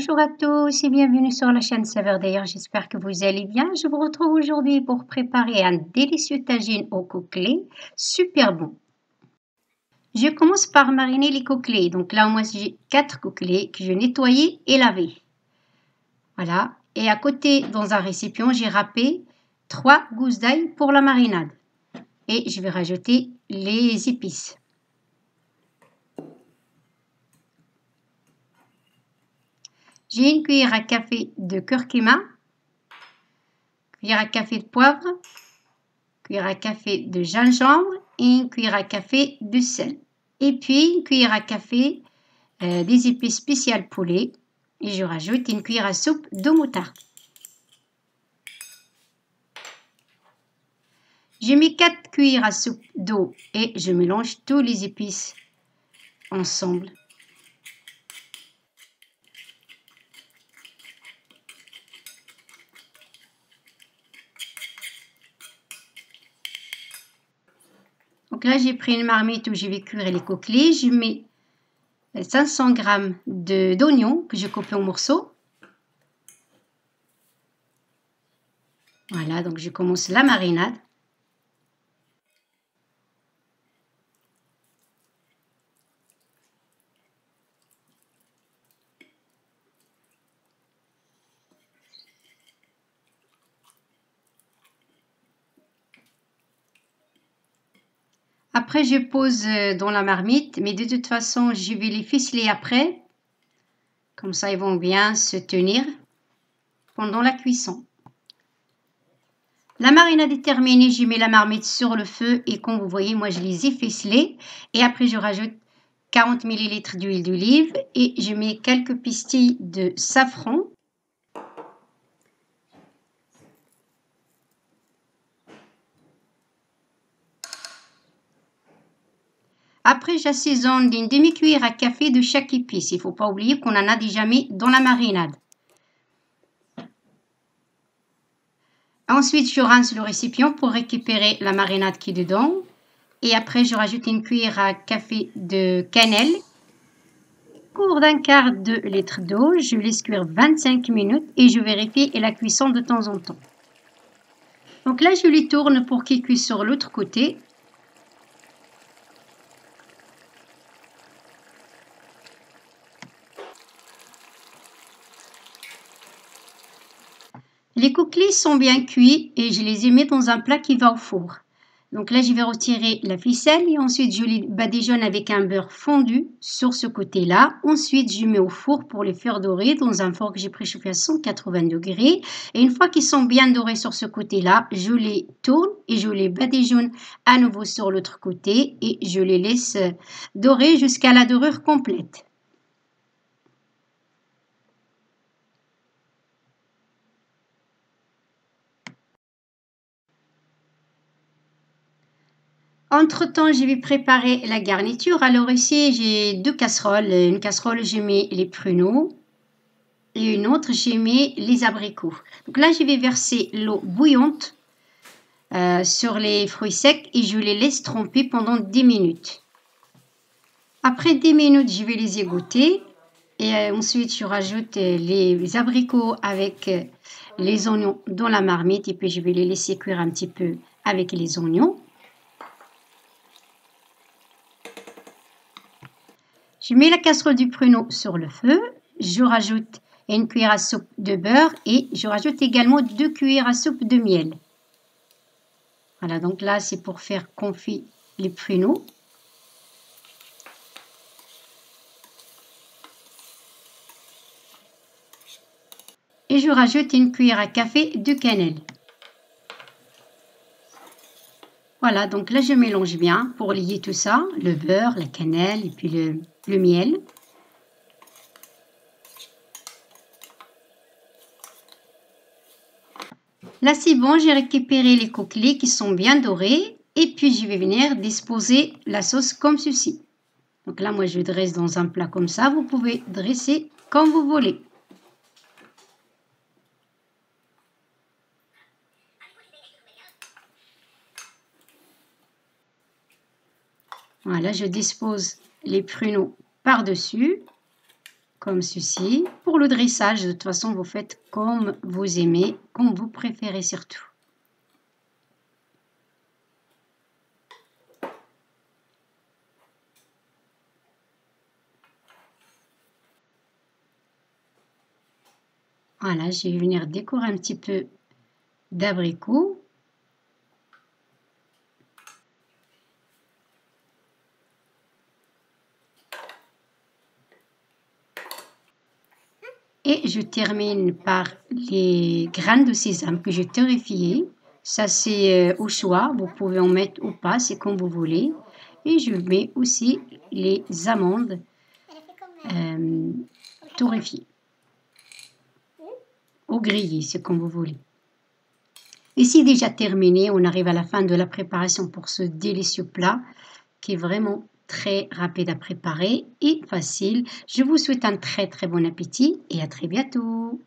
Bonjour à tous et bienvenue sur la chaîne Saveurs d'ailleurs, j'espère que vous allez bien. Je vous retrouve aujourd'hui pour préparer un délicieux tagine aux coqueliets, super bon. Je commence par mariner les coqueliets. Donc là, moi j'ai 4 coqueliets que je nettoyais et lavé. Voilà. Et à côté, dans un récipient, j'ai râpé 3 gousses d'ail pour la marinade. Et je vais rajouter les épices. J'ai une cuillère à café de curcuma, cuillère à café de poivre, cuillère à café de gingembre et une cuillère à café de sel. Et puis une cuillère à café des épices spéciales poulet. Et je rajoute une cuillère à soupe de moutarde. Je mets 4 cuillères à soupe d'eau et je mélange tous les épices ensemble. Donc là, j'ai pris une marmite où je vais cuire les coqueliets. Je mets 500 g d'oignons que je coupe en morceaux. Voilà, donc je commence la marinade. Après, je pose dans la marmite, mais de toute façon, je vais les ficeler après. Comme ça, ils vont bien se tenir pendant la cuisson. La marinade est terminée, je mets la marmite sur le feu et comme vous voyez, moi, je les ai ficelés. Et après, je rajoute 40 ml d'huile d'olive et je mets quelques pistilles de safran. Après, j'assaisonne d'une demi-cuillère à café de chaque épice. Il ne faut pas oublier qu'on en a déjà mis dans la marinade. Ensuite, je rince le récipient pour récupérer la marinade qui est dedans. Et après, je rajoute une cuillère à café de cannelle. Au cours d'un quart de litre d'eau, je laisse cuire 25 minutes et je vérifie la cuisson de temps en temps. Donc là, je les tourne pour qu'ils cuisent sur l'autre côté. Les coqueliets sont bien cuits et je les ai mis dans un plat qui va au four. Donc là, je vais retirer la ficelle et ensuite je les badigeonne avec un beurre fondu sur ce côté-là. Ensuite, je mets au four pour les faire dorer dans un four que j'ai préchauffé à 180 degrés. Et une fois qu'ils sont bien dorés sur ce côté-là, je les tourne et je les badigeonne à nouveau sur l'autre côté et je les laisse dorer jusqu'à la dorure complète. Entre-temps, je vais préparer la garniture. Alors ici, j'ai 2 casseroles. Une casserole, j'ai mis les pruneaux et une autre, j'ai mis les abricots. Donc là, je vais verser l'eau bouillante sur les fruits secs et je les laisse tremper pendant 10 minutes. Après 10 minutes, je vais les égoutter et ensuite, je rajoute les abricots avec les oignons dans la marmite et puis je vais les laisser cuire un petit peu avec les oignons. Je mets la casserole du pruneau sur le feu, je rajoute une cuillère à soupe de beurre et je rajoute également 2 cuillères à soupe de miel. Voilà, donc là c'est pour faire confit les pruneaux. Et je rajoute une cuillère à café de cannelle. Voilà, donc là je mélange bien pour lier tout ça, le beurre, la cannelle et puis le miel. Là c'est bon, j'ai récupéré les coqueliets qui sont bien dorés et puis je vais venir disposer la sauce comme ceci. Donc là moi je dresse dans un plat comme ça, vous pouvez dresser comme vous voulez. Voilà, je dispose les pruneaux par-dessus. comme ceci. Pour le dressage, de toute façon, vous faites comme vous aimez, comme vous préférez surtout. Voilà, je vais venir décorer un petit peu d'abricots. Et je termine par les graines de sésame que j'ai torréfiées. Ça, c'est au choix. Vous pouvez en mettre ou pas, c'est comme vous voulez. Et je mets aussi les amandes torréfiées. Ou grillées, c'est comme vous voulez. Et c'est déjà terminé. On arrive à la fin de la préparation pour ce délicieux plat qui est vraiment très rapide à préparer et facile. Je vous souhaite un très très bon appétit et à très bientôt.